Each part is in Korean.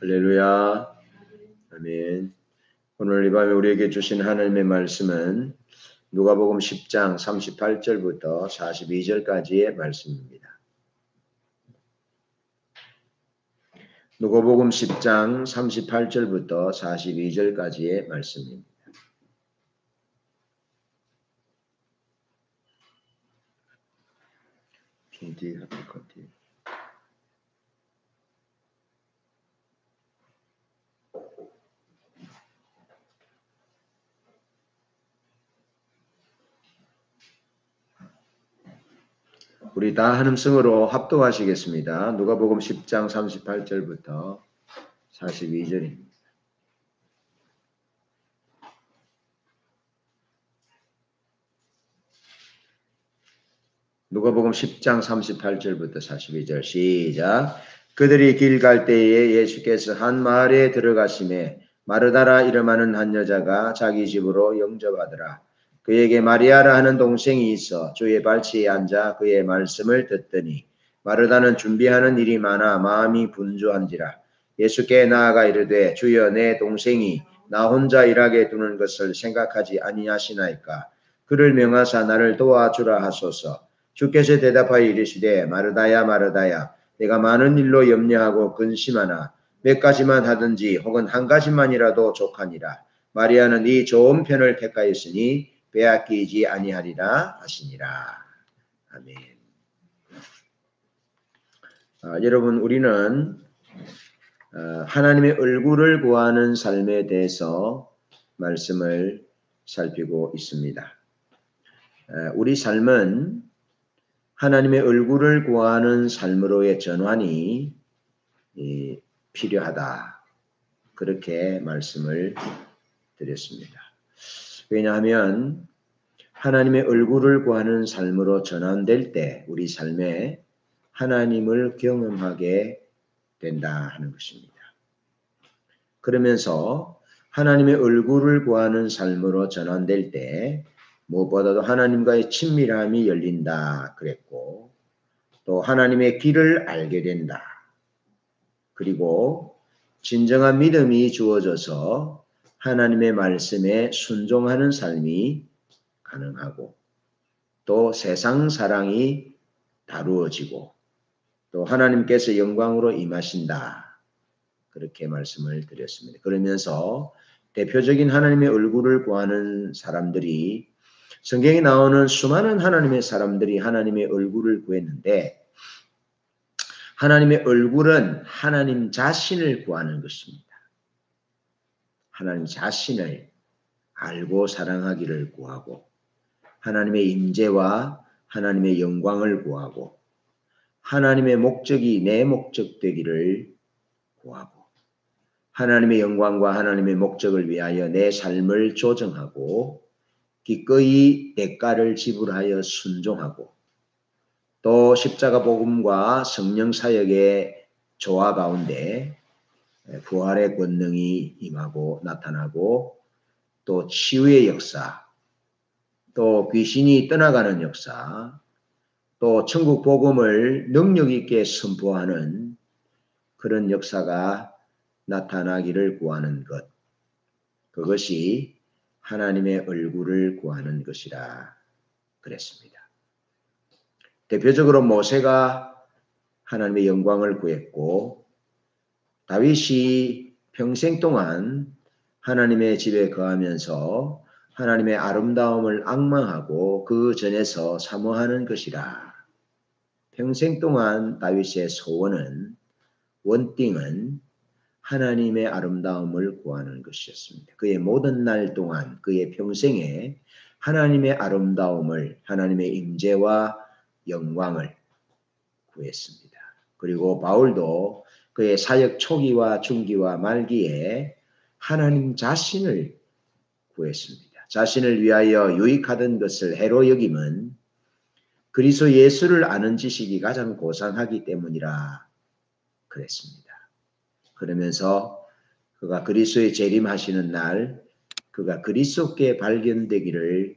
할렐루야. 아멘. 오늘 이 밤에 우리에게 주신 하나님의 말씀은 누가복음 10장 38절부터 42절까지의 말씀입니다. 누가복음 10장 38절부터 42절까지의 말씀입니다. PD 하피커티. 우리 다 한 음성으로 합독하시겠습니다. 누가복음 10장 38절부터 42절입니다. 누가복음 10장 38절부터 42절 시작. 그들이 길 갈 때에 예수께서 한 마을에 들어가심에 마르다라 이름하는 한 여자가 자기 집으로 영접하더라. 그에게 마리아라 하는 동생이 있어 주의 발치에 앉아 그의 말씀을 듣더니 마르다는 준비하는 일이 많아 마음이 분주한지라. 예수께 나아가 이르되 주여 내 동생이 나 혼자 일하게 두는 것을 생각하지 아니하시나이까. 그를 명하사 나를 도와주라 하소서. 주께서 대답하여 이르시되 마르다야 마르다야 내가 많은 일로 염려하고 근심하나 몇 가지만 하든지 혹은 한 가지만이라도 족하니라. 마리아는 이 좋은 편을 택하였으니 빼앗기지 아니하리라 하시니라. 아멘. 여러분 우리는 하나님의 얼굴을 구하는 삶에 대해서 말씀을 살피고 있습니다. 우리 삶은 하나님의 얼굴을 구하는 삶으로의 전환이 필요하다. 그렇게 말씀을 드렸습니다. 왜냐하면 하나님의 얼굴을 구하는 삶으로 전환될 때 우리 삶에 하나님을 경험하게 된다 하는 것입니다. 그러면서 하나님의 얼굴을 구하는 삶으로 전환될 때 무엇보다도 하나님과의 친밀함이 열린다 그랬고 또 하나님의 길을 알게 된다. 그리고 진정한 믿음이 주어져서 하나님의 말씀에 순종하는 삶이 가능하고 또 세상 사랑이 다루어지고 또 하나님께서 영광으로 임하신다. 그렇게 말씀을 드렸습니다. 그러면서 대표적인 하나님의 얼굴을 구하는 사람들이 성경에 나오는 수많은 하나님의 사람들이 하나님의 얼굴을 구했는데 하나님의 얼굴은 하나님 자신을 구하는 것입니다. 하나님 자신을 알고 사랑하기를 구하고 하나님의 임재와 하나님의 영광을 구하고 하나님의 목적이 내 목적 되기를 구하고 하나님의 영광과 하나님의 목적을 위하여 내 삶을 조정하고 기꺼이 대가를 지불하여 순종하고 또 십자가 복음과 성령 사역의 조화 가운데 부활의 권능이 임하고 나타나고 또 치유의 역사 또 귀신이 떠나가는 역사 또 천국 복음을 능력 있게 선포하는 그런 역사가 나타나기를 구하는 것. 그것이 하나님의 얼굴을 구하는 것이라 그랬습니다. 대표적으로 모세가 하나님의 영광을 구했고 다윗이 평생 동안 하나님의 집에 거하면서 하나님의 아름다움을 앙망하고 그 전에서 사모하는 것이라. 평생 동안 다윗의 소원은 원띵은 하나님의 아름다움을 구하는 것이었습니다. 그의 모든 날 동안 그의 평생에 하나님의 아름다움을 하나님의 임재와 영광을 구했습니다. 그리고 바울도 그의 사역 초기와 중기와 말기에 하나님 자신을 구했습니다. 자신을 위하여 유익하던 것을 해로 여김은 그리스도 예수를 아는 지식이 가장 고상하기 때문이라 그랬습니다. 그러면서 그가 그리스도의 재림하시는 날 그가 그리스도께 발견되기를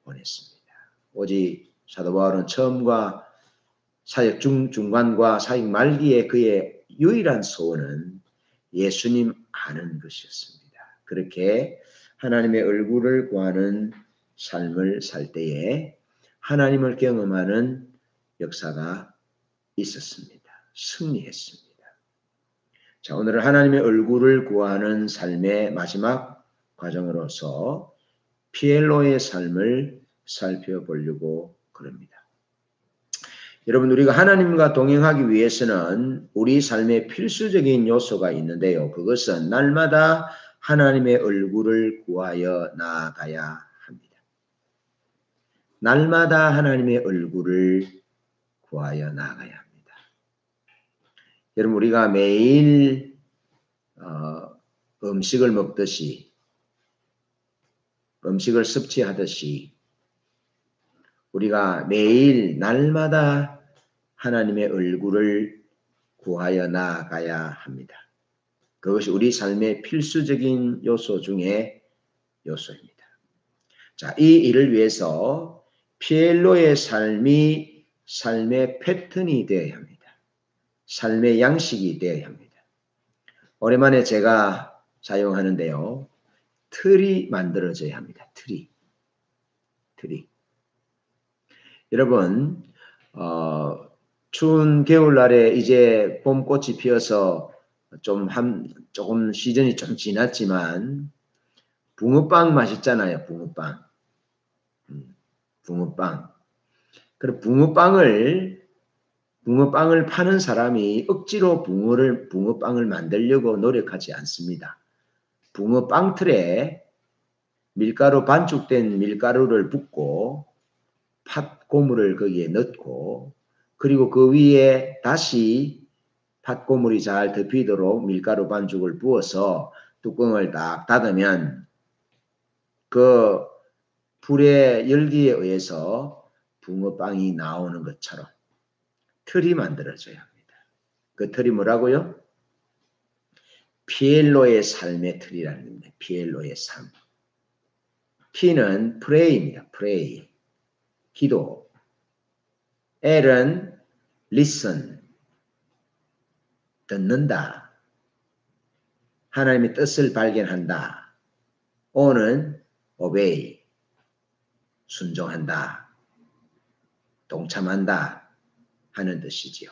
원했습니다. 오직 사도 바울은 처음과 사역 중간과 사역 말기에 그의 유일한 소원은 예수님 아는 것이었습니다. 그렇게 하나님의 얼굴을 구하는 삶을 살 때에 하나님을 경험하는 역사가 있었습니다. 승리했습니다. 자, 오늘은 하나님의 얼굴을 구하는 삶의 마지막 과정으로서 피엘로의 삶을 살펴보려고 그럽니다. 여러분, 우리가 하나님과 동행하기 위해서는 우리 삶에 필수적인 요소가 있는데요. 그것은 날마다 하나님의 얼굴을 구하여 나아가야 합니다. 날마다 하나님의 얼굴을 구하여 나아가야 합니다. 여러분, 우리가 매일 음식을 먹듯이, 음식을 섭취하듯이 우리가 매일 날마다 하나님의 얼굴을 구하여 나아가야 합니다. 그것이 우리 삶의 필수적인 요소 중에 요소입니다. 자, 이 일을 위해서 피엘로의 삶이 삶의 패턴이 되어야 합니다. 삶의 양식이 되어야 합니다. 오랜만에 제가 사용하는데요. 틀이 만들어져야 합니다. 틀이. 여러분, 추운 겨울날에 이제 봄꽃이 피어서 조금 시즌이 좀 지났지만 붕어빵 맛있잖아요. 붕어빵. 그럼 붕어빵을 파는 사람이 억지로 붕어빵을 만들려고 노력하지 않습니다. 붕어빵 틀에 반죽된 밀가루를 붓고 팥고물을 거기에 넣고 그리고 그 위에 다시 팥고물이 잘 덮이도록 밀가루 반죽을 부어서 뚜껑을 딱 닫으면 그 불의 열기에 의해서 붕어빵이 나오는 것처럼 틀이 만들어져야 합니다. 그 틀이 뭐라고요? 피엘로의 삶의 틀이라는 겁니다. 피엘로의 삶. P는 프레이입니다. 프레이. 기도. L은 listen. 듣는다. 하나님의 뜻을 발견한다. O는 obey. 순종한다. 동참한다. 하는 뜻이지요.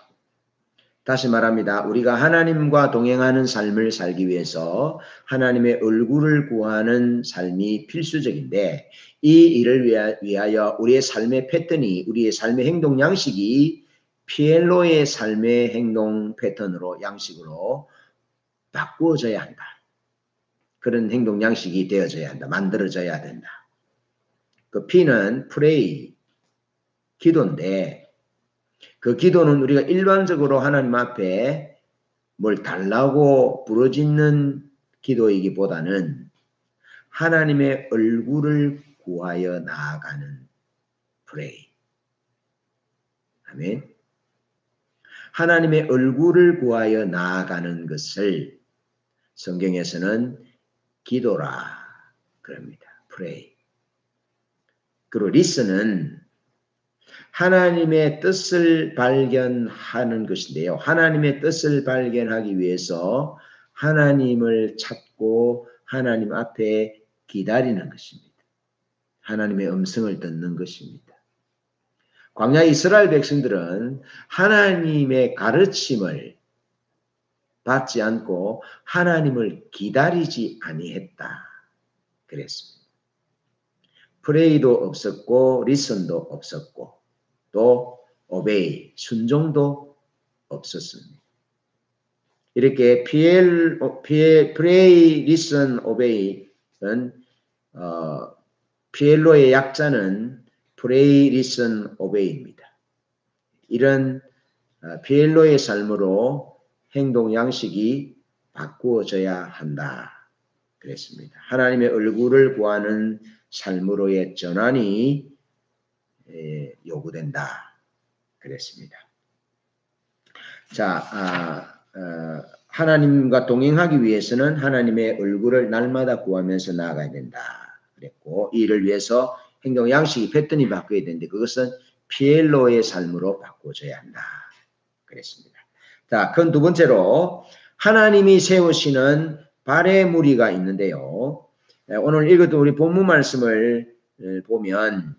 다시 말합니다. 우리가 하나님과 동행하는 삶을 살기 위해서 하나님의 얼굴을 구하는 삶이 필수적인데 이 일을 위하여 우리의 삶의 패턴이 우리의 삶의 행동 양식이 피엘로의 삶의 행동 패턴으로 양식으로 바꾸어져야 한다. 그런 행동 양식이 되어져야 한다. 만들어져야 된다. 그 P는 pray, 기도인데 그 기도는 우리가 일반적으로 하나님 앞에 뭘 달라고 부르짖는 기도이기보다는 하나님의 얼굴을 구하여 나아가는 pray. 아멘. 하나님의 얼굴을 구하여 나아가는 것을 성경에서는 기도라 그럽니다. pray. 그리고 listen은 하나님의 뜻을 발견하는 것인데요. 하나님의 뜻을 발견하기 위해서 하나님을 찾고 하나님 앞에 기다리는 것입니다. 하나님의 음성을 듣는 것입니다. 광야 이스라엘 백성들은 하나님의 가르침을 받지 않고 하나님을 기다리지 아니했다. 그랬습니다. 프레이도 없었고 리슨도 없었고 또 obey, 순종도 없었습니다. 이렇게 pray, listen, obey는 피엘로의 약자는 pray, listen, obey입니다. 이런 피엘로의 삶으로 행동 양식이 바꾸어져야 한다. 그랬습니다. 하나님의 얼굴을 구하는 삶으로의 전환이 요구된다. 그랬습니다. 자, 하나님과 동행하기 위해서는 하나님의 얼굴을 날마다 구하면서 나아가야 된다. 그랬고 이를 위해서 행동 양식이 패턴이 바뀌어야 되는데 그것은 피엘로의 삶으로 바꿔줘야 한다. 그랬습니다. 자, 그건 두 번째로 하나님이 세우시는 발의 무리가 있는데요. 오늘 읽었던 우리 본문 말씀을 보면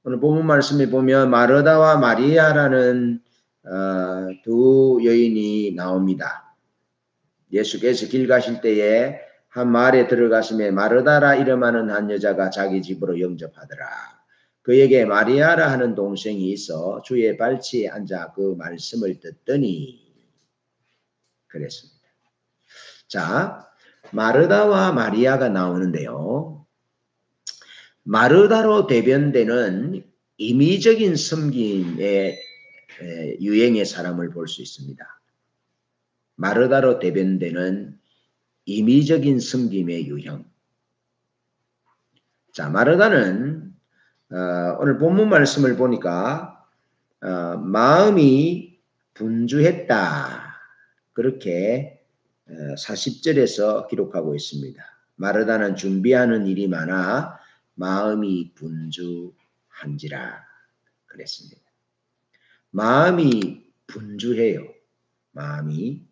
오늘 본문 말씀을 보면 마르다와 마리아라는 두 여인이 나옵니다. 예수께서 길 가실 때에 한 마을에 들어가심에 마르다라 이름하는 한 여자가 자기 집으로 영접하더라. 그에게 마리아라 하는 동생이 있어 주의 발치에 앉아 그 말씀을 듣더니 그랬습니다. 자, 마르다와 마리아가 나오는데요. 마르다로 대변되는 임의적인 섬김의 유행의 사람을 볼 수 있습니다. 마르다로 대변되는 임의적인 섬김의 유형. 자, 마르다는 오늘 본문 말씀을 보니까 마음이 분주했다. 그렇게 40절에서 기록하고 있습니다. 마르다는 준비하는 일이 많아 마음이 분주한지라 그랬습니다. 마음이 분주해요. 마음이.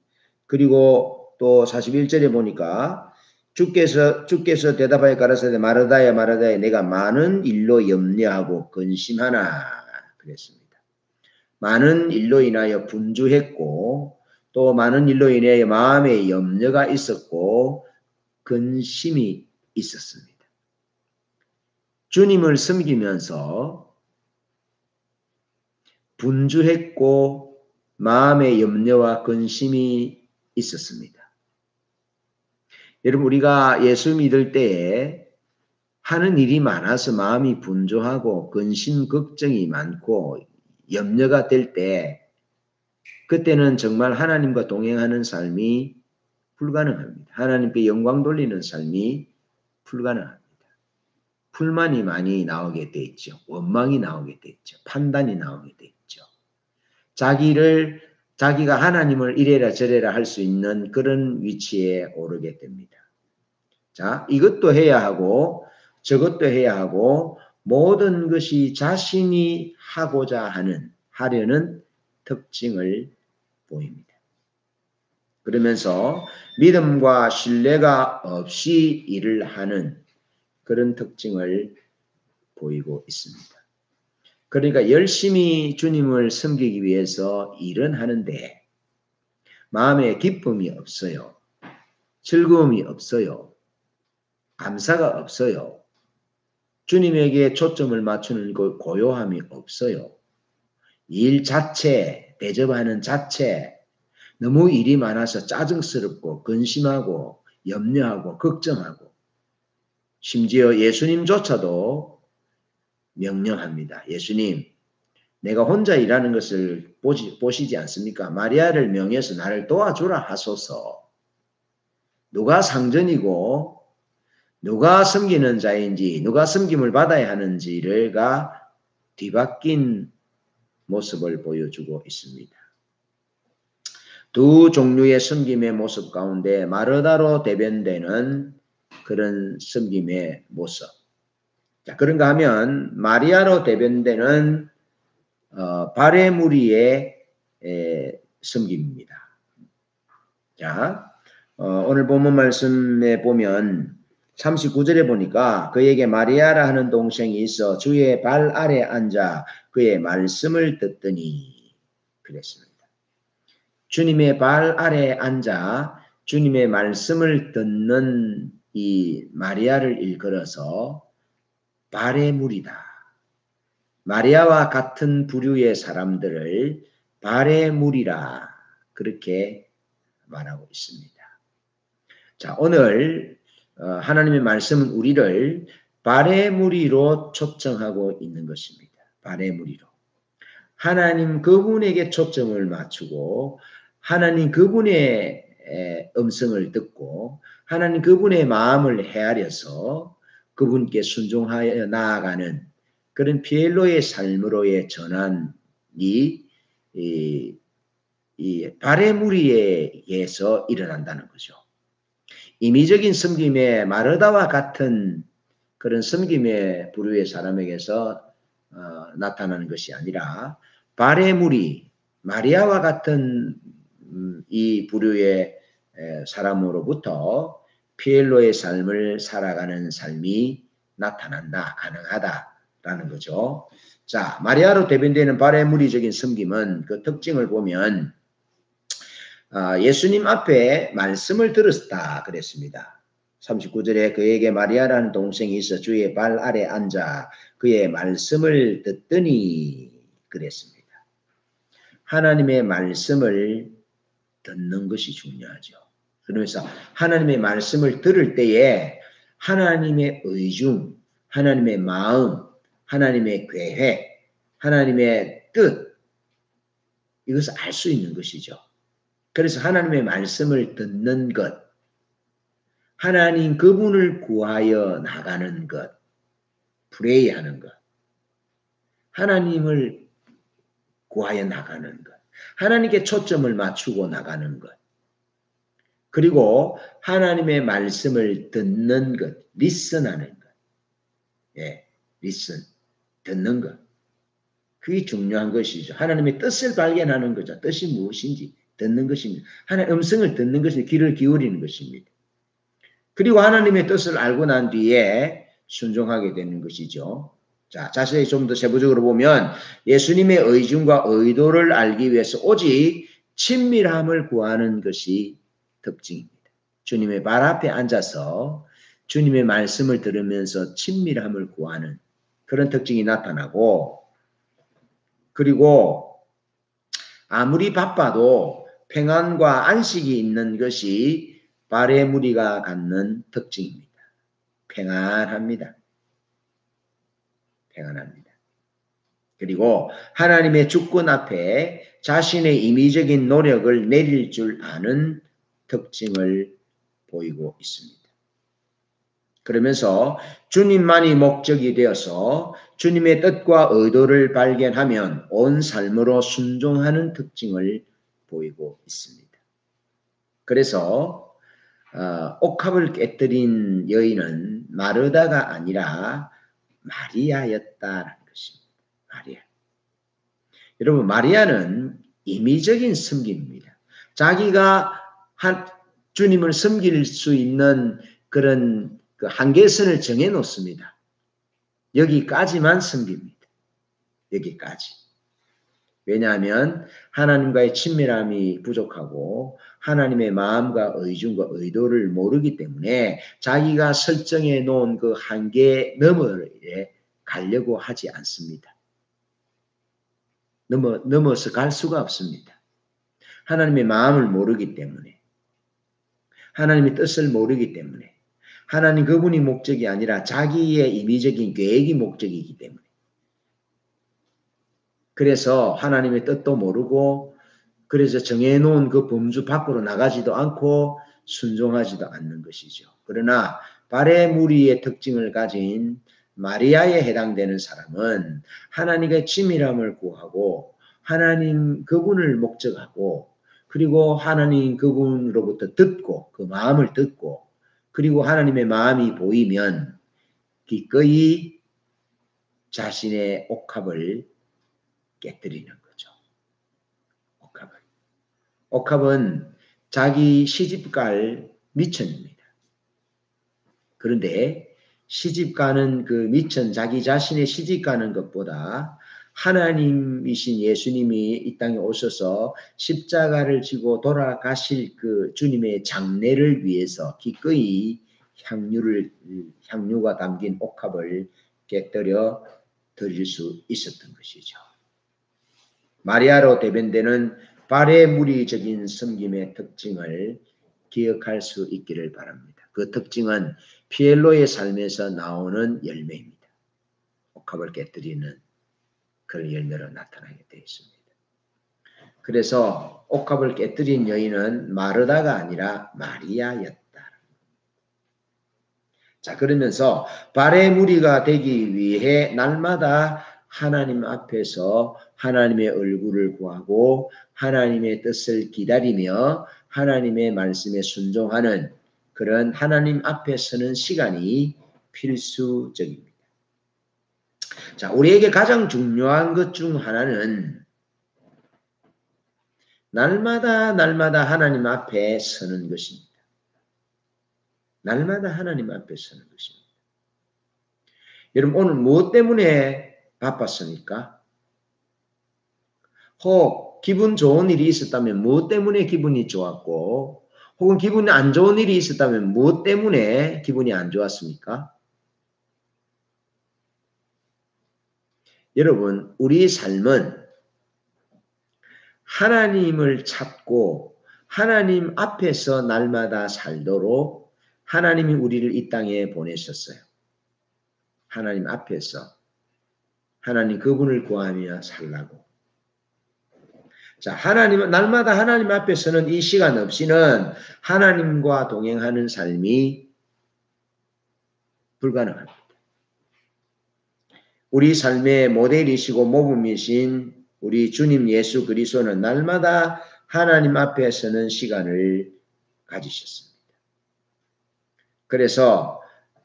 그리고 또 41절에 보니까 주께서 대답하여 가라사대 마르다야 마르다야 내가 많은 일로 염려하고 근심하나 그랬습니다. 많은 일로 인하여 분주했고 또 많은 일로 인하여 마음에 염려가 있었고 근심이 있었습니다. 주님을 섬기면서 분주했고 마음의 염려와 근심이 있었습니다. 여러분 우리가 예수 믿을 때에 하는 일이 많아서 마음이 분주하고 근심 걱정이 많고 염려가 될 때 그때는 정말 하나님과 동행하는 삶이 불가능합니다. 하나님께 영광 돌리는 삶이 불가능합니다. 불만이 많이 나오게 돼 있죠. 원망이 나오게 돼 있죠. 판단이 나오게 돼 있죠. 자기가 하나님을 이래라 저래라 할 수 있는 그런 위치에 오르게 됩니다. 자, 이것도 해야 하고 저것도 해야 하고 모든 것이 자신이 하려는 특징을 보입니다. 그러면서 믿음과 신뢰가 없이 일을 하는 그런 특징을 보이고 있습니다. 그러니까 열심히 주님을 섬기기 위해서 일은 하는데 마음에 기쁨이 없어요. 즐거움이 없어요. 감사가 없어요. 주님에게 초점을 맞추는 그 고요함이 없어요. 일 자체, 대접하는 자체, 너무 일이 많아서 짜증스럽고 근심하고 염려하고 걱정하고 심지어 예수님조차도 명령합니다. 예수님, 내가 혼자 일하는 것을 보시지 않습니까? 마리아를 명해서 나를 도와주라 하소서. 누가 상전이고 누가 섬기는 자인지 누가 섬김을 받아야 하는지가 뒤바뀐 모습을 보여주고 있습니다. 두 종류의 섬김의 모습 가운데 마르다로 대변되는 그런 섬김의 모습. 자, 그런가 하면 마리아로 대변되는 발의 무리의 섬김입니다. 자, 오늘 본문 말씀에 보면 39절에 보니까 그에게 마리아라 하는 동생이 있어 주의 발 아래 앉아 그의 말씀을 듣더니 그랬습니다. 주님의 발 아래 앉아 주님의 말씀을 듣는 이 마리아를 일컬어서 발의 무리다. 마리아와 같은 부류의 사람들을 발의 무리라 그렇게 말하고 있습니다. 자, 오늘 하나님의 말씀은 우리를 발의 무리로 초청하고 있는 것입니다. 발의 무리로. 하나님 그분에게 초점을 맞추고 하나님 그분의 음성을 듣고 하나님 그분의 마음을 헤아려서 그분께 순종하여 나아가는 그런 피엘로의 삶으로의 전환이 이 발의 무리에 의해서 일어난다는 거죠. 임의적인 섬김의 마르다와 같은 그런 섬김의 부류의 사람에게서 나타나는 것이 아니라 발의 무리, 마리아와 같은 이 부류의 사람으로부터 피엘로의 삶을 살아가는 삶이 나타난다, 가능하다라는 거죠. 자, 마리아로 대변되는 바레무리적인 섬김은 그 특징을 보면 예수님 앞에 말씀을 들었다 그랬습니다. 39절에 그에게 마리아라는 동생이 있어 주의 발 아래 앉아 그의 말씀을 듣더니 그랬습니다. 하나님의 말씀을 듣는 것이 중요하죠. 그러면서 하나님의 말씀을 들을 때에 하나님의 의중, 하나님의 마음, 하나님의 계획, 하나님의 뜻 이것을 알 수 있는 것이죠. 그래서 하나님의 말씀을 듣는 것, 하나님 그분을 구하여 나가는 것, 프레이하는 것, 하나님을 구하여 나가는 것, 하나님께 초점을 맞추고 나가는 것, 그리고 하나님의 말씀을 듣는 것, 리슨하는 것, 리슨, 듣는 것, 그게 중요한 것이죠. 하나님의 뜻을 발견하는 거죠. 뜻이 무엇인지 듣는 것입니다. 하나님의 음성을 듣는 것이 귀를 기울이는 것입니다. 그리고 하나님의 뜻을 알고 난 뒤에 순종하게 되는 것이죠. 자, 자세히 좀 더 세부적으로 보면 예수님의 의중과 의도를 알기 위해서 오직 친밀함을 구하는 것이 특징입니다. 주님의 발 앞에 앉아서 주님의 말씀을 들으면서 친밀함을 구하는 그런 특징이 나타나고, 그리고 아무리 바빠도 평안과 안식이 있는 것이 바레무리가 갖는 특징입니다. 평안합니다. 평안합니다. 그리고 하나님의 주권 앞에 자신의 임의적인 노력을 내릴 줄 아는 특징을 보이고 있습니다. 그러면서 주님만이 목적이 되어서 주님의 뜻과 의도를 발견하면 온 삶으로 순종하는 특징을 보이고 있습니다. 그래서 옥합을 깨뜨린 여인은 마르다가 아니라 마리아였다라는 것입니다. 마리아. 여러분, 마리아는 임의적인 섬김입니다. 자기가 주님을 섬길 수 있는 그런 그 한계선을 정해 놓습니다. 여기까지만 섬깁니다. 여기까지. 왜냐하면 하나님과의 친밀함이 부족하고 하나님의 마음과 의중과 의도를 모르기 때문에 자기가 설정해 놓은 그 한계 너머에 가려고 하지 않습니다. 넘어서 갈 수가 없습니다. 하나님의 마음을 모르기 때문에, 하나님의 뜻을 모르기 때문에, 하나님 그분이 목적이 아니라 자기의 임의적인 계획이 목적이기 때문에, 그래서 하나님의 뜻도 모르고 그래서 정해놓은 그 범주 밖으로 나가지도 않고 순종하지도 않는 것이죠. 그러나 바레무리의 특징을 가진 마리아에 해당되는 사람은 하나님의 친밀함을 구하고 하나님 그분을 목적하고 그리고 하나님 그분으로부터 듣고 그 마음을 듣고 그리고 하나님의 마음이 보이면 기꺼이 자신의 옥합을 깨뜨리는 거죠. 옥합은 자기 시집갈 미천입니다. 그런데 시집가는 그 미천, 자기 자신의 시집가는 것보다 하나님이신 예수님이 이 땅에 오셔서 십자가를 지고 돌아가실 그 주님의 장례를 위해서 기꺼이 향유가 담긴 옥합을 깨뜨려 드릴 수 있었던 것이죠. 마리아로 대변되는 바레무리적인 섬김의 특징을 기억할 수 있기를 바랍니다. 그 특징은 피엘로의 삶에서 나오는 열매입니다. 옥합을 깨뜨리는 그런 열매로 나타나게 되어 있습니다. 그래서 옥합을 깨뜨린 여인은 마르다가 아니라 마리아였다. 자, 그러면서 바레무리가 되기 위해 날마다 하나님 앞에서 하나님의 얼굴을 구하고 하나님의 뜻을 기다리며 하나님의 말씀에 순종하는 그런 하나님 앞에 서는 시간이 필수적입니다. 자, 우리에게 가장 중요한 것 중 하나는 날마다 하나님 앞에 서는 것입니다. 날마다 하나님 앞에 서는 것입니다. 여러분 오늘 무엇 때문에 바빴습니까? 혹 기분 좋은 일이 있었다면 무엇 때문에 기분이 좋았고 혹은 기분이 안 좋은 일이 있었다면 무엇 때문에 기분이 안 좋았습니까? 여러분 우리 삶은 하나님을 찾고 하나님 앞에서 날마다 살도록 하나님이 우리를 이 땅에 보내셨어요. 하나님 앞에서 하나님 그분을 구하며 살라고. 자, 하나님은 날마다 하나님 앞에서는 이 시간 없이는 하나님과 동행하는 삶이 불가능합니다. 우리 삶의 모델이시고 모범이신 우리 주님 예수 그리스도는 날마다 하나님 앞에 서는 시간을 가지셨습니다. 그래서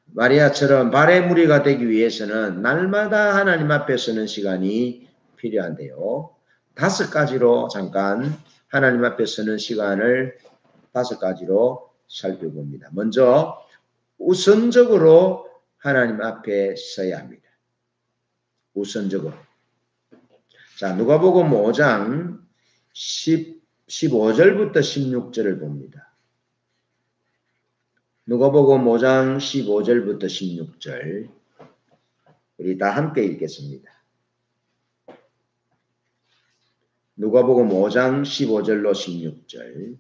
마리아처럼 발의 무리가 되기 위해서는 날마다 하나님 앞에 서는 시간이 필요한데요. 5가지로 잠깐 하나님 앞에 서는 시간을 5가지로 살펴봅니다. 먼저 우선적으로 하나님 앞에 서야 합니다. 우선적으로. 자, 누가복음 5장 15절부터 16절을 봅니다. 누가복음 5장 15절부터 16절 우리 다 함께 읽겠습니다. 누가복음 5장 15절로 16절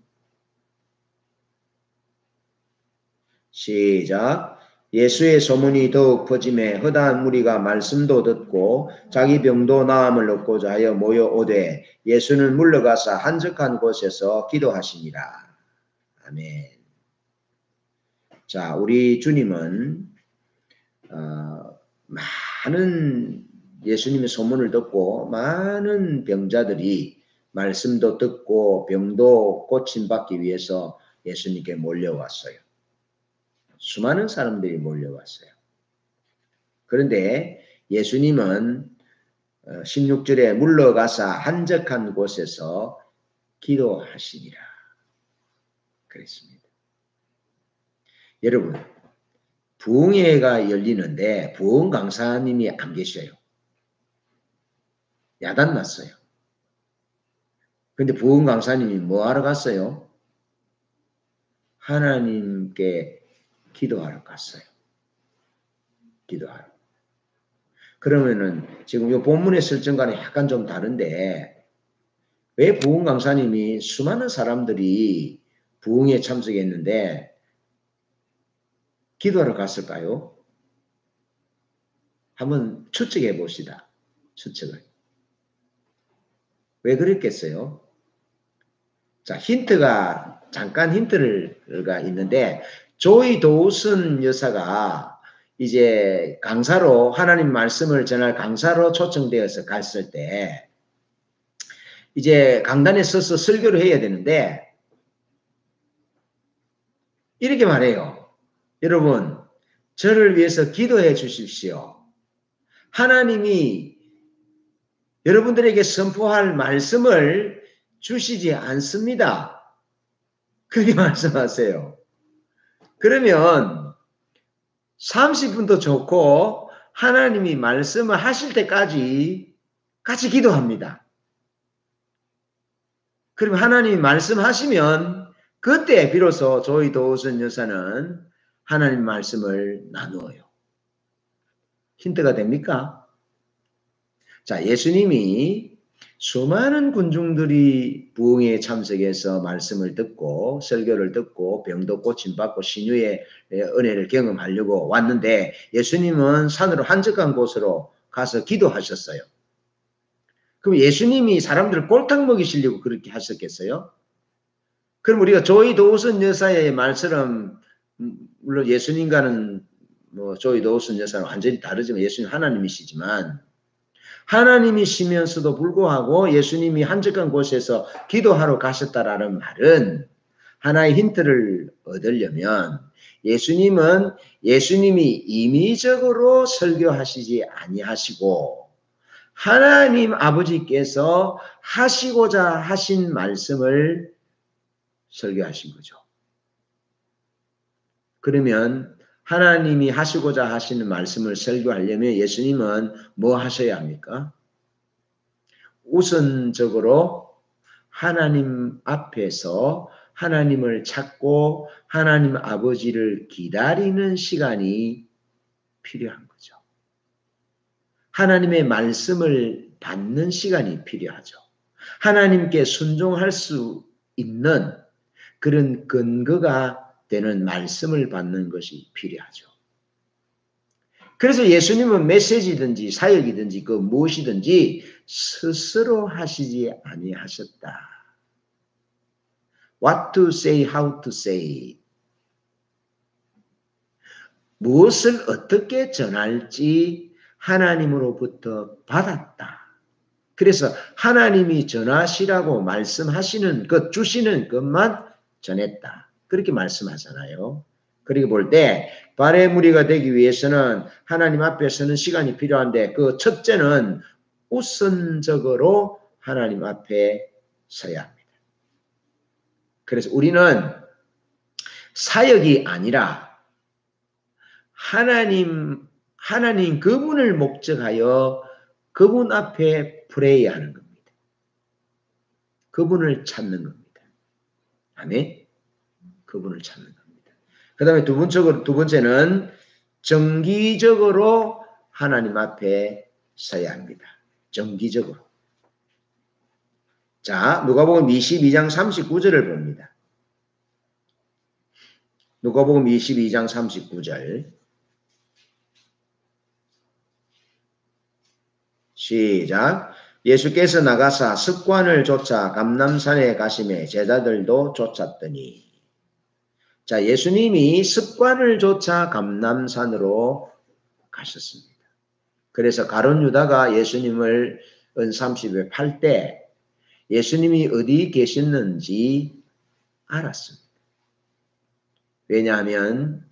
시작. 예수의 소문이 더욱 퍼짐에 허다한 무리가 말씀도 듣고 자기 병도 나음을 얻고자 하여 모여오되 예수는 물러가사 한적한 곳에서 기도하시니라. 아멘. 자, 우리 주님은 많은 예수님의 소문을 듣고 많은 병자들이 말씀도 듣고 병도 고침받기 위해서 예수님께 몰려왔어요. 수많은 사람들이 몰려왔어요. 그런데 예수님은 16절에 물러가사 한적한 곳에서 기도하시니라 그랬습니다. 여러분 부흥회가 열리는데 부흥 강사님이 안 계셔요. 야단 났어요. 근데 부흥 강사님이 뭐 하러 갔어요? 하나님께 기도하러 갔어요. 기도하러. 그러면은 지금 이 본문의 설정과는 약간 좀 다른데 왜 부흥 강사님이 수많은 사람들이 부흥에 참석했는데 기도하러 갔을까요? 한번 추측해 봅시다. 추측을. 왜 그랬겠어요? 자, 잠깐 힌트가 있는데 조이 도우슨 여사가 이제 강사로 하나님 말씀을 전할 강사로 초청되어서 갔을 때 이제 강단에 서서 설교를 해야 되는데 이렇게 말해요. 여러분, 저를 위해서 기도해 주십시오. 하나님이 여러분들에게 선포할 말씀을 주시지 않습니다. 그렇게 말씀하세요. 그러면 30분도 좋고 하나님이 말씀을 하실 때까지 같이 기도합니다. 그럼 하나님이 말씀하시면 그때 비로소 조이 도우슨 여사는 하나님 말씀을 나누어요. 힌트가 됩니까? 자, 예수님이 수많은 군중들이 부흥에 참석해서 말씀을 듣고 설교를 듣고 병도 고침받고 신유의 은혜를 경험하려고 왔는데 예수님은 산으로 한적한 곳으로 가서 기도하셨어요. 그럼 예수님이 사람들을 꼴탕 먹이시려고 그렇게 하셨겠어요? 그럼 우리가 조이 도우슨 여사의 말처럼 물론 예수님과는 뭐 조이 도우슨 여사는 완전히 다르지만 예수님 하나님이시지만 하나님이시면서도 불구하고 예수님이 한적한 곳에서 기도하러 가셨다라는 말은 하나의 힌트를 얻으려면 예수님이 임의적으로 설교하시지 아니하시고 하나님 아버지께서 하시고자 하신 말씀을 설교하신 거죠. 그러면 하나님이 하시고자 하시는 말씀을 설교하려면 예수님은 뭐 하셔야 합니까? 우선적으로 하나님 앞에서 하나님을 찾고 하나님 아버지를 기다리는 시간이 필요한 거죠. 하나님의 말씀을 받는 시간이 필요하죠. 하나님께 순종할 수 있는 그런 근거가 되는 말씀을 받는 것이 필요하죠. 그래서 예수님은 메시지든지 사역이든지 그 무엇이든지 스스로 하시지 아니하셨다. What to say, how to say. 무엇을 어떻게 전할지 하나님으로부터 받았다. 그래서 하나님이 전하시라고 말씀하시는 것, 주시는 것만 전했다. 그렇게 말씀하잖아요. 그렇게 볼 때 발의 무리가 되기 위해서는 하나님 앞에 서는 시간이 필요한데 그 첫째는 우선적으로 하나님 앞에 서야 합니다. 그래서 우리는 사역이 아니라 하나님 그분을 목적하여 그분 앞에 프레이하는 겁니다. 그분을 찾는 겁니다. 아멘. 그분을 찾는 겁니다. 그 다음에 두 번째는 정기적으로 하나님 앞에 서야 합니다. 정기적으로. 자, 누가복음 22장 39절을 봅니다. 누가복음 22장 39절. 시작. 예수께서 나가사 습관을 쫓아 감람산에 가시매 제자들도 쫓았더니. 자, 예수님이 습관을 쫓아 감람산으로 가셨습니다. 그래서 가룟 유다가 예수님을 은삼십에 팔 때 예수님이 어디 계셨는지 알았습니다. 왜냐하면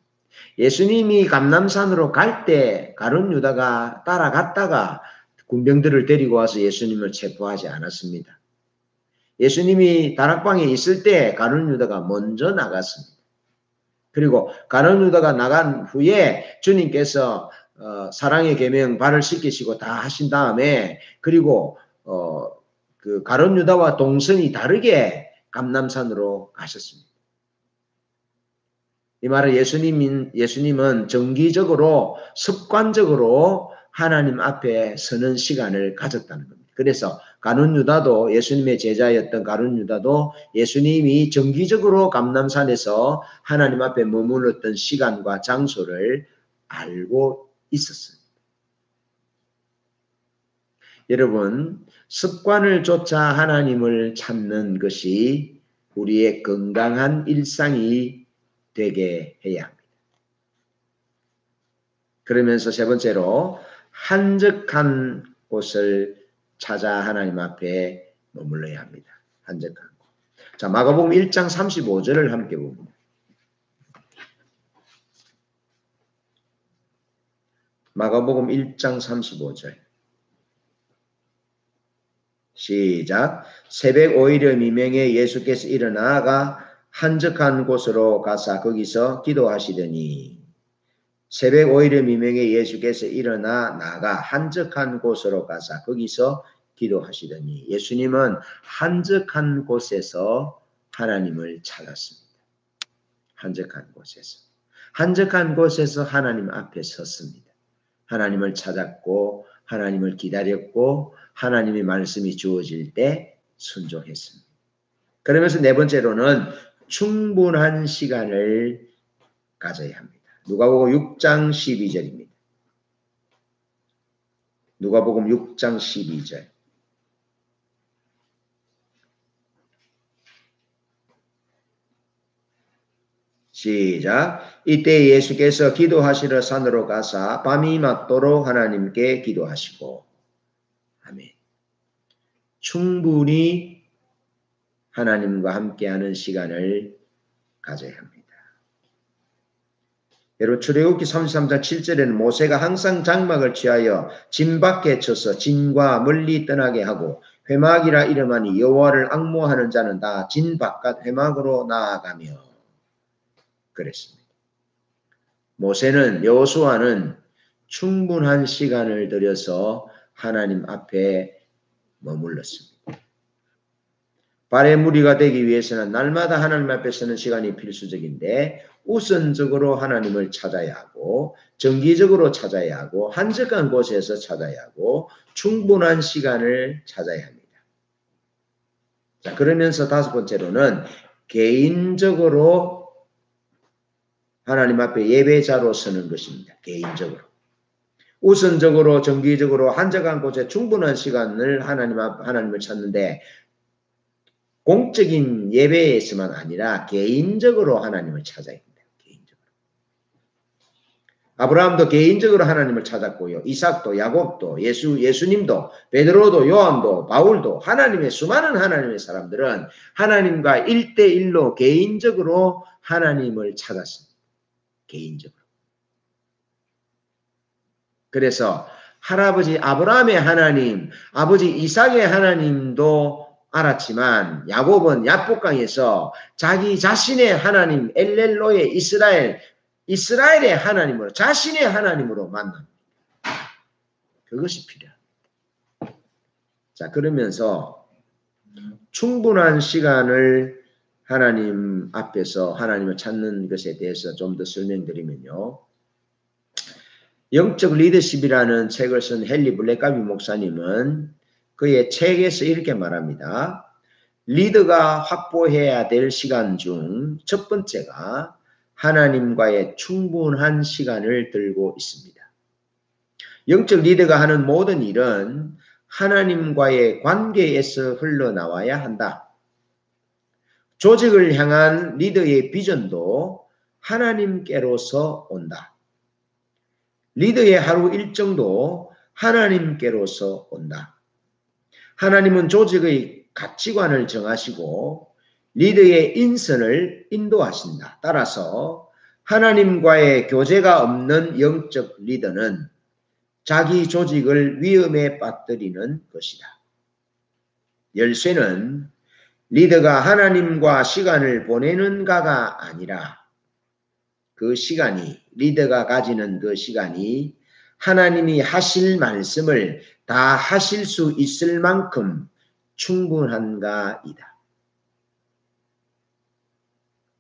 예수님이 감람산으로 갈 때 가룟 유다가 따라갔다가 군병들을 데리고 와서 예수님을 체포하지 않았습니다. 예수님이 다락방에 있을 때 가룟 유다가 먼저 나갔습니다. 그리고 가룟 유다가 나간 후에 주님께서 사랑의 계명 발을 씻기시고 다 하신 다음에 그리고 그 가룟 유다와 동선이 다르게 감람산으로 가셨습니다. 이 말은 예수님은 정기적으로 습관적으로 하나님 앞에 서는 시간을 가졌다는 겁니다. 그래서 가룟 유다도 예수님의 제자였던 가룟 유다도 예수님이 정기적으로 감람산에서 하나님 앞에 머물렀던 시간과 장소를 알고 있었습니다. 여러분, 습관을 쫓아 하나님을 찾는 것이 우리의 건강한 일상이 되게 해야 합니다. 그러면서 세 번째로 한적한 곳을 찾아 하나님 앞에 머물러야 합니다. 한적한 곳. 자, 마가복음 1장 35절을 함께 봅니다. 마가복음 1장 35절. 시작. 새벽 5일의 미명에 예수께서 일어나가 한적한 곳으로 가사 거기서 기도하시더니 새벽 5일의 미명에 예수께서 일어나 나가 한적한 곳으로 가사 거기서 기도하시더니 예수님은 한적한 곳에서 하나님을 찾았습니다. 한적한 곳에서. 한적한 곳에서 하나님 앞에 섰습니다. 하나님을 찾았고 하나님을 기다렸고 하나님의 말씀이 주어질 때 순종했습니다. 그러면서 네 번째로는 충분한 시간을 가져야 합니다. 누가복음 6장 12절입니다. 누가복음 6장 12절. 시작. 이때 예수께서 기도하시러 산으로 가사 밤이 맞도록 하나님께 기도하시고. 아멘. 충분히 하나님과 함께하는 시간을 가져야 합니다. 여러분 출애굽기 33장 7절에는 모세가 항상 장막을 취하여 진 밖에 쳐서 진과 멀리 떠나게 하고 회막이라 이름하니 여호와를 앙모하는 자는 다 진 바깥 회막으로 나아가며 그랬습니다. 모세는 여호수아는 충분한 시간을 들여서 하나님 앞에 머물렀습니다. 발의 무리가 되기 위해서는 날마다 하나님 앞에 서는 시간이 필수적인데 우선적으로 하나님을 찾아야 하고 정기적으로 찾아야 하고 한적한 곳에서 찾아야 하고 충분한 시간을 찾아야 합니다. 자, 그러면서 다섯 번째로는 개인적으로 하나님 앞에 예배자로 서는 것입니다. 개인적으로. 우선적으로 정기적으로 한적한 곳에 충분한 시간을 하나님을 찾는데 공적인 예배에서만 아니라 개인적으로 하나님을 찾아야 합니다. 개인적으로. 아브라함도 개인적으로 하나님을 찾았고요. 이삭도 야곱도 예수님도 베드로도 요한도 바울도 수많은 하나님의 사람들은 하나님과 1대1로 개인적으로 하나님을 찾았습니다. 개인적으로. 그래서 할아버지 아브라함의 하나님, 아버지 이삭의 하나님도 알았지만 야곱은 야복강에서 자기 자신의 하나님 엘렐로의 이스라엘의 하나님으로 자신의 하나님으로 만납니다. 그것이 필요합니다. 자, 그러면서 충분한 시간을 하나님 앞에서 하나님을 찾는 것에 대해서 좀 더 설명드리면요. 영적 리더십이라는 책을 쓴 헨리 블랙가비 목사님은 그의 책에서 이렇게 말합니다. 리더가 확보해야 될 시간 중 첫 번째가 하나님과의 충분한 시간을 들고 있습니다. 영적 리더가 하는 모든 일은 하나님과의 관계에서 흘러나와야 한다. 조직을 향한 리더의 비전도 하나님께로서 온다. 리더의 하루 일정도 하나님께로서 온다. 하나님은 조직의 가치관을 정하시고 리더의 인선을 인도하신다. 따라서 하나님과의 교제가 없는 영적 리더는 자기 조직을 위험에 빠뜨리는 것이다. 열쇠는 리더가 하나님과 시간을 보내는가가 아니라 그 시간이 리더가 가지는 그 시간이 하나님이 하실 말씀을 다 하실 수 있을 만큼 충분한가이다.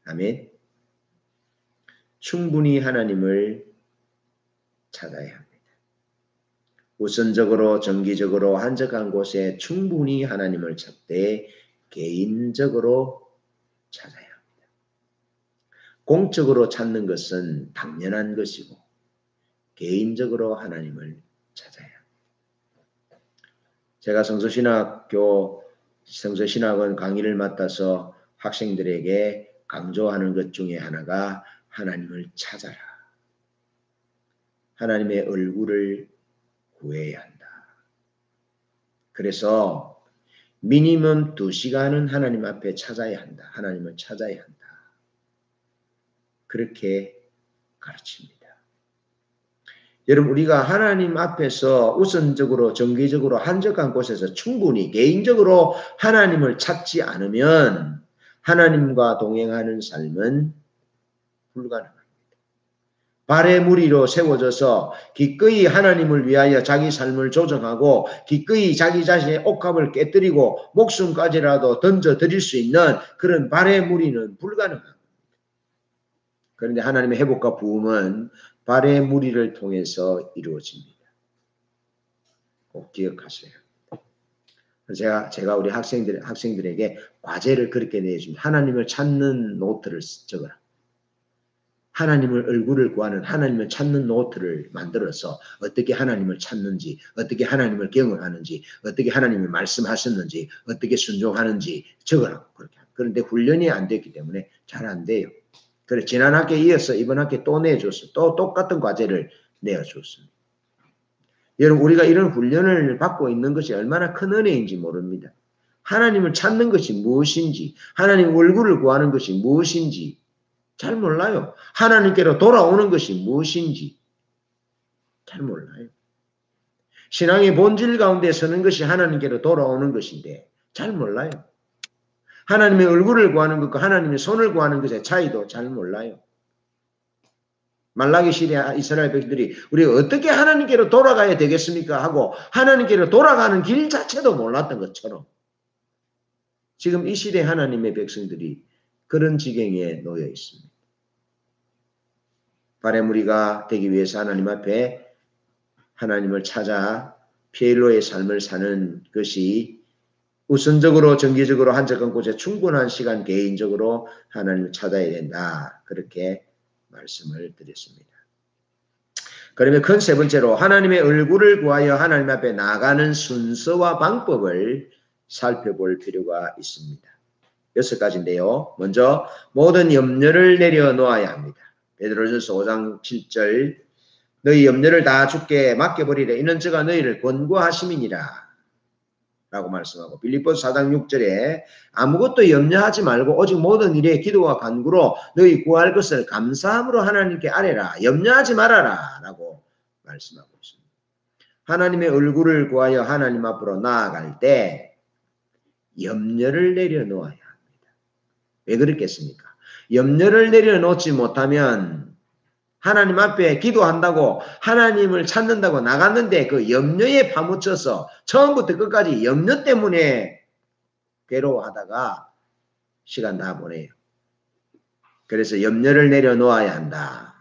아멘. 충분히 하나님을 찾아야 합니다. 우선적으로 정기적으로 한적한 곳에 충분히 하나님을 찾되 개인적으로 찾아야 합니다. 공적으로 찾는 것은 당연한 것이고 개인적으로 하나님을 찾아야 합니다. 제가 성서신학원 강의를 맡아서 학생들에게 강조하는 것 중에 하나가 하나님을 찾아라. 하나님의 얼굴을 구해야 한다. 그래서 미니멈 2시간은 하나님 앞에 찾아야 한다. 하나님을 찾아야 한다. 그렇게 가르칩니다. 여러분 우리가 하나님 앞에서 우선적으로 정기적으로 한적한 곳에서 충분히 개인적으로 하나님을 찾지 않으면 하나님과 동행하는 삶은 불가능합니다. 발의 무리로 세워져서 기꺼이 하나님을 위하여 자기 삶을 조정하고 기꺼이 자기 자신의 옥합을 깨뜨리고 목숨까지라도 던져드릴 수 있는 그런 발의 무리는 불가능합니다. 그런데 하나님의 회복과 부흥은 발의 무리를 통해서 이루어집니다. 꼭 기억하세요. 제가 우리 학생들에게 과제를 그렇게 내줍니다. 하나님을 찾는 노트를 적어라. 하나님을 얼굴을 구하는 하나님을 찾는 노트를 만들어서 어떻게 하나님을 찾는지, 어떻게 하나님을 경험하는지, 어떻게 하나님이 말씀하셨는지, 어떻게 순종하는지 적으라고 그렇게. 그런데 훈련이 안 됐기 때문에 잘 안 돼요. 그래서 지난 학기에 이어서 이번 학기에 또 내줬어. 또 똑같은 과제를 내어줬습니다. 여러분 우리가 이런 훈련을 받고 있는 것이 얼마나 큰 은혜인지 모릅니다. 하나님을 찾는 것이 무엇인지, 하나님 얼굴을 구하는 것이 무엇인지 잘 몰라요. 하나님께로 돌아오는 것이 무엇인지 잘 몰라요. 신앙의 본질 가운데 서는 것이 하나님께로 돌아오는 것인데 잘 몰라요. 하나님의 얼굴을 구하는 것과 하나님의 손을 구하는 것의 차이도 잘 몰라요. 말라기 시대 이스라엘 백성들이 우리 어떻게 하나님께로 돌아가야 되겠습니까? 하고 하나님께로 돌아가는 길 자체도 몰랐던 것처럼 지금 이 시대 하나님의 백성들이 그런 지경에 놓여 있습니다. 바레무리가 되기 위해서 하나님 앞에 하나님을 찾아 피엘로의 삶을 사는 것이 우선적으로 정기적으로 한적한 곳에 충분한 시간 개인적으로 하나님을 찾아야 된다. 그렇게 말씀을 드렸습니다. 그러면 큰 세 번째로 하나님의 얼굴을 구하여 하나님 앞에 나가는 순서와 방법을 살펴볼 필요가 있습니다. 6가지인데요. 먼저 모든 염려를 내려놓아야 합니다. 베드로전서 5장 7절 너희 염려를 다 주께 맡겨버리라. 이는 저가 너희를 권고하심이니라. 라고 말씀하고 빌립보서 4장 6절에 아무것도 염려하지 말고 오직 모든 일에 기도와 간구로 너희 구할 것을 감사함으로 하나님께 아뢰라. 염려하지 말아라. 라고 말씀하고 있습니다. 하나님의 얼굴을 구하여 하나님 앞으로 나아갈 때 염려를 내려놓아야 합니다. 왜 그렇겠습니까? 염려를 내려놓지 못하면 하나님 앞에 기도한다고 하나님을 찾는다고 나갔는데 그 염려에 파묻혀서 처음부터 끝까지 염려 때문에 괴로워하다가 시간 다 보내요. 그래서 염려를 내려놓아야 한다.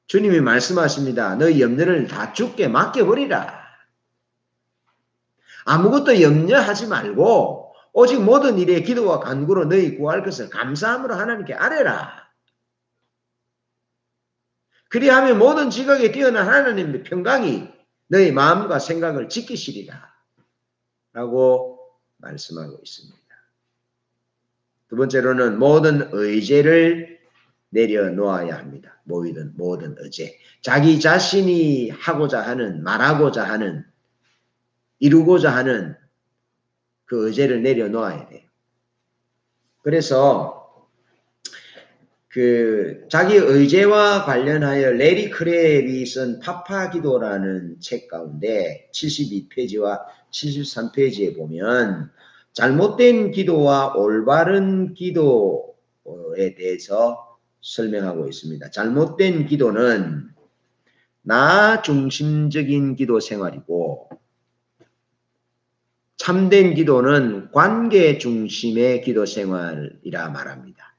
주님이 말씀하십니다. 너희 염려를 다 주께 맡겨버리라. 아무것도 염려하지 말고 오직 모든 일에 기도와 간구로 너희 구할 것을 감사함으로 하나님께 아뢰라. 그리하면 모든 지각에 뛰어난 하나님의 평강이 너희 마음과 생각을 지키시리라. 라고 말씀하고 있습니다. 두 번째로는 모든 의제를 내려놓아야 합니다. 모든 의제. 자기 자신이 하고자 하는, 말하고자 하는, 이루고자 하는 그 의제를 내려놓아야 돼요. 그래서 자기 의제와 관련하여 레리 크랩이 쓴 파파기도라는 책 가운데 72페이지와 73페이지에 보면 잘못된 기도와 올바른 기도에 대해서 설명하고 있습니다. 잘못된 기도는 나 중심적인 기도 생활이고 참된 기도는 관계 중심의 기도 생활이라 말합니다.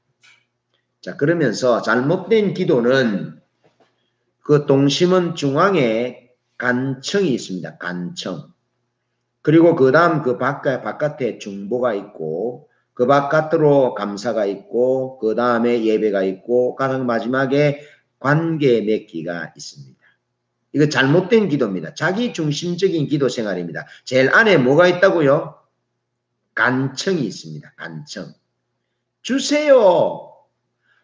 자, 그러면서 잘못된 기도는 그 동심원 중앙에 간청이 있습니다. 간청. 그리고 그 다음 그 바깥에 중보가 있고 그 바깥으로 감사가 있고 그 다음에 예배가 있고 가장 마지막에 관계 맺기가 있습니다. 이거 잘못된 기도입니다. 자기 중심적인 기도 생활입니다. 제일 안에 뭐가 있다고요? 간청이 있습니다. 간청. 주세요.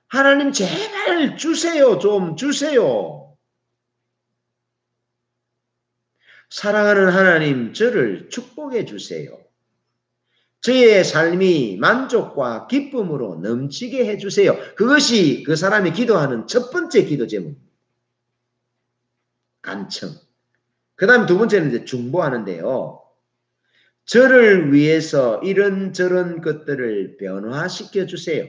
하나님 제발 주세요. 좀 주세요. 사랑하는 하나님 저를 축복해 주세요. 저의 삶이 만족과 기쁨으로 넘치게 해주세요. 그것이 그 사람이 기도하는 첫 번째 기도 제목입니다. 간청. 그 다음 두 번째는 이제 중보하는데요. 저를 위해서 이런저런 것들을 변화시켜 주세요.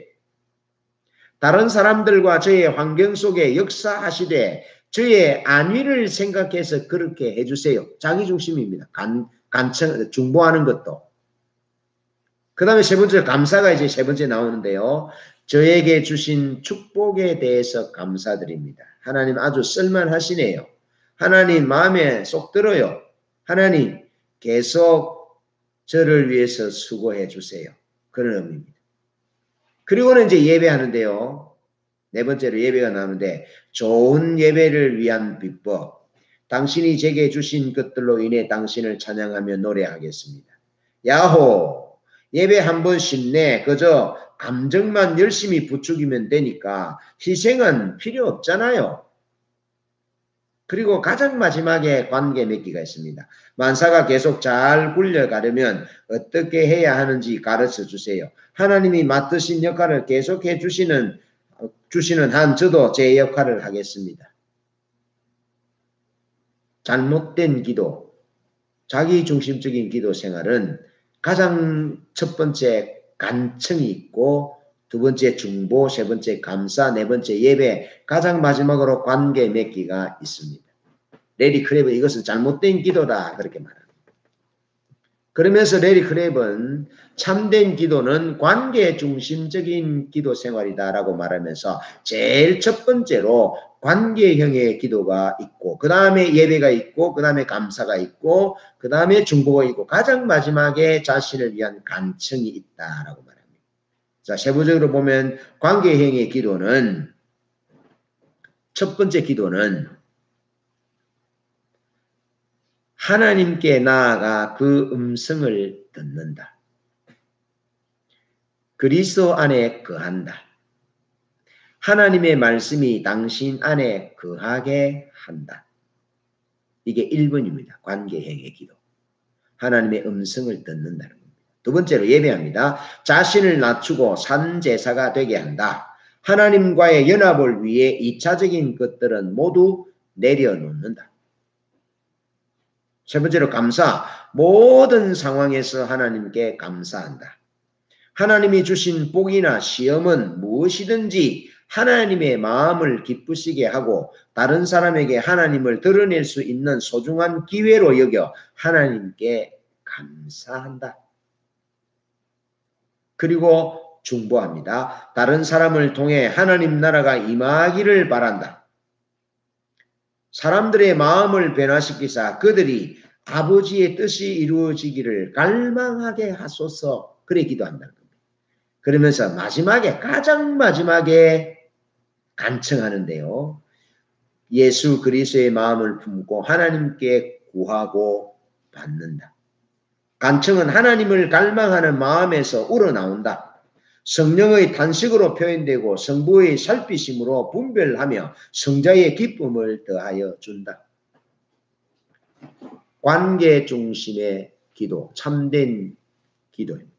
다른 사람들과 저의 환경 속에 역사하시되 저의 안위를 생각해서 그렇게 해주세요. 자기중심입니다. 간청, 중보하는 것도. 그 다음에 세 번째 감사가 이제 세 번째 나오는데요. 저에게 주신 축복에 대해서 감사드립니다. 하나님 아주 쓸만하시네요. 하나님 마음에 쏙 들어요. 하나님 계속 저를 위해서 수고해 주세요. 그런 의미입니다. 그리고는 이제 예배하는데요. 네 번째로 예배가 나오는데 좋은 예배를 위한 비법. 당신이 제게 주신 것들로 인해 당신을 찬양하며 노래하겠습니다. 야호! 예배 한 번 쉽네. 그저 감정만 열심히 부추기면 되니까 희생은 필요 없잖아요. 그리고 가장 마지막에 관계 맺기가 있습니다. 만사가 계속 잘 굴려가려면 어떻게 해야 하는지 가르쳐 주세요. 하나님이 맡으신 역할을 계속해 주시는 한 저도 제 역할을 하겠습니다. 잘못된 기도, 자기중심적인 기도 생활은 가장 첫 번째 간청이 있고 두 번째 중보, 세 번째 감사, 네 번째 예배, 가장 마지막으로 관계 맺기가 있습니다. 레리 크랩은 이것은 잘못된 기도다 그렇게 말합니다. 그러면서 레리 크랩은 참된 기도는 관계 중심적인 기도 생활이다라고 말하면서 제일 첫 번째로 관계형의 기도가 있고 그 다음에 예배가 있고 그 다음에 감사가 있고 그 다음에 중보가 있고 가장 마지막에 자신을 위한 간청이 있다라고 말합니다. 자, 세부적으로 보면 관계형의 기도는 첫 번째 기도는 하나님께 나아가 그 음성을 듣는다. 그리스도 안에 거한다. 하나님의 말씀이 당신 안에 거하게 한다. 이게 1번입니다. 관계형의 기도. 하나님의 음성을 듣는다는 겁니다. 두 번째로 예배합니다. 자신을 낮추고 산제사가 되게 한다. 하나님과의 연합을 위해 2차적인 것들은 모두 내려놓는다. 세 번째로 감사. 모든 상황에서 하나님께 감사한다. 하나님이 주신 복이나 시험은 무엇이든지 하나님의 마음을 기쁘시게 하고 다른 사람에게 하나님을 드러낼 수 있는 소중한 기회로 여겨 하나님께 감사한다. 그리고 중보합니다. 다른 사람을 통해 하나님 나라가 임하기를 바란다. 사람들의 마음을 변화시키사 그들이 아버지의 뜻이 이루어지기를 갈망하게 하소서. 그래 기도한다는 겁니다. 그러면서 마지막에 가장 마지막에 간청하는데요. 예수 그리스도의 마음을 품고 하나님께 구하고 받는다. 간청은 하나님을 갈망하는 마음에서 우러나온다. 성령의 탄식으로 표현되고 성부의 살피심으로 분별하며 성자의 기쁨을 더하여 준다. 관계 중심의 기도, 참된 기도입니다.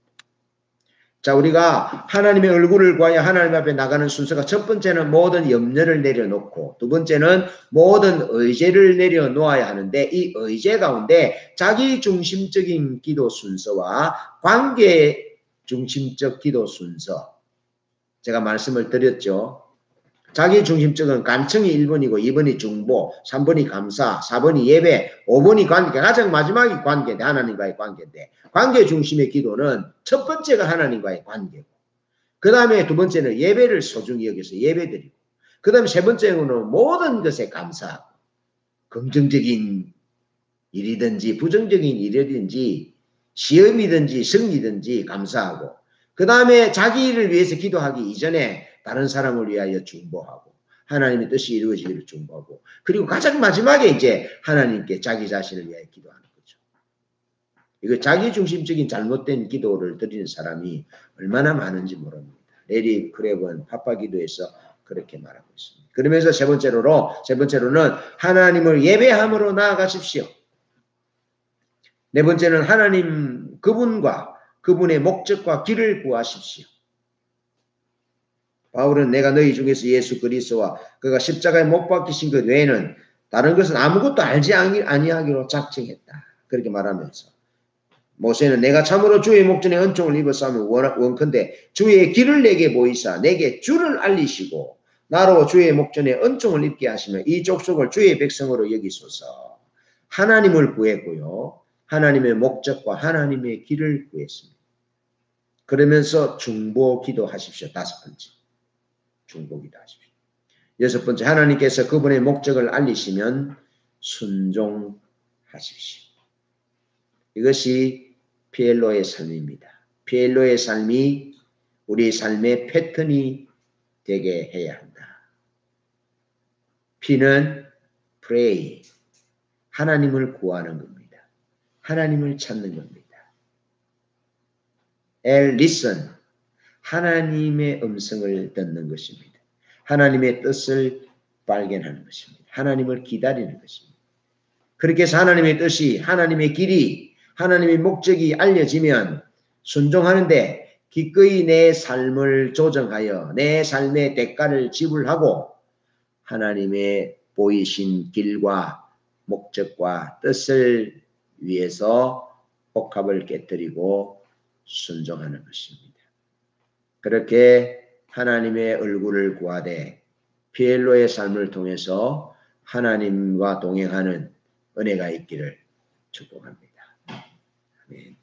자, 우리가 하나님의 얼굴을 구하여 하나님 앞에 나가는 순서가 첫 번째는 모든 염려를 내려놓고 두 번째는 모든 의제를 내려놓아야 하는데 이 의제 가운데 자기 중심적인 기도 순서와 관계 중심적 기도 순서 제가 말씀을 드렸죠. 자기 중심적은 간청이 1번이고 2번이 중보, 3번이 감사, 4번이 예배, 5번이 관계, 가장 마지막이 관계인데 하나님과의 관계인데 관계 중심의 기도는 첫 번째가 하나님과의 관계고 그 다음에 두 번째는 예배를 소중히 여기서 예배드리고 그 다음에 세 번째는 모든 것에 감사하고 긍정적인 일이든지 부정적인 일이든지 시험이든지 승리든지 감사하고 그 다음에 자기를 위해서 기도하기 이전에 다른 사람을 위하여 중보하고 하나님의 뜻이 이루어지기를 중보하고 그리고 가장 마지막에 이제 하나님께 자기 자신을 위하여 기도하는 거죠. 이거 자기중심적인 잘못된 기도를 드리는 사람이 얼마나 많은지 모릅니다. 레리 크랩은 파파기도에서 그렇게 말하고 있습니다. 그러면서 세 번째로는 하나님을 예배함으로 나아가십시오. 네 번째는 하나님 그분과 그분의 목적과 길을 구하십시오. 바울은 내가 너희 중에서 예수 그리스도와 그가 십자가에 못 박히신 것 외에는 다른 것은 아무것도 알지 아니하기로 작정했다. 그렇게 말하면서 모세는 내가 참으로 주의 목전에 은총을 입었사면 원컨대 주의 길을 내게 보이사 내게 주를 알리시고 나로 주의 목전에 은총을 입게 하시며 이 족속을 주의 백성으로 여기소서. 하나님을 구했고요. 하나님의 목적과 하나님의 길을 구했습니다. 그러면서 중보 기도하십시오. 다섯 번째. 중보 기도하십시오. 여섯 번째, 하나님께서 그분의 목적을 알리시면 순종하십시오. 이것이 피엘로의 삶입니다. 피엘로의 삶이 우리 삶의 패턴이 되게 해야 한다. P는 pray, 하나님을 구하는 겁니다. 하나님을 찾는 겁니다. L, listen, 하나님의 음성을 듣는 것입니다. 하나님의 뜻을 발견하는 것입니다. 하나님을 기다리는 것입니다. 그렇게 해서 하나님의 뜻이, 하나님의 길이, 하나님의 목적이 알려지면 순종하는데 기꺼이 내 삶을 조정하여 내 삶의 대가를 지불하고 하나님의 보이신 길과 목적과 뜻을 위해서 복합을 깨뜨리고 순종하는 것입니다. 그렇게 하나님의 얼굴을 구하되 피엘로의 삶을 통해서 하나님과 동행하는 은혜가 있기를 축복합니다. 아멘.